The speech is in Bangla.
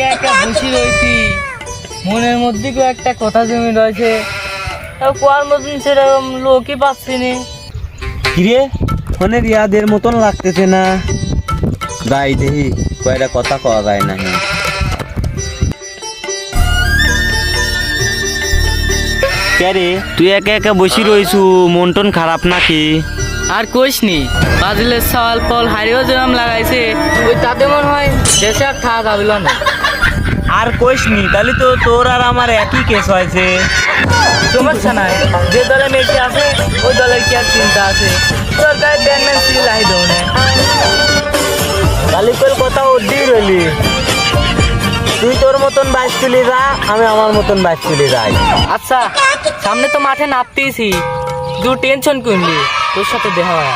একা একা বসে রয়েছি, মনের মধ্যে কেউ একটা কথা জমে রয়েছে, কোয়ার মতন সেরকম লোকই পাচ্ছি না। কিরে ফোনের ইয়াদের মতন লাগতেছে না, যাই দেখি কয়টা কথা কওয়া যায় না। কে তুই একা একা বসে রইছু, মন টন খারাপ নাকি? আর কইস নি, বাদলের সওয়াল ফল হারিয়েও যেরকম লাগাইছে, ওই তাতে মনে হয় দেশে আর খাওয়া যাবে না। আর কইস নি, তাহলে তো তোর আর আমার একই কেস হয়েছে। সমস্যা নাই, যে দলে মেয়েটি আছে ওই দলের কি আর চিন্তা আছে, তোর গায়ে ব্যানম্যান সিল লাই দেও না। তাহলে তোর কথা ওদিই রইলি, তুই তোর মতন বাইক চলে যা, আমি আমার মতন বাইক চলে যাই। আচ্ছা, সামনে তো মাঠে নাপতেইছি, তুই টেনশন করলি, তোর সাথে দেখা হয়।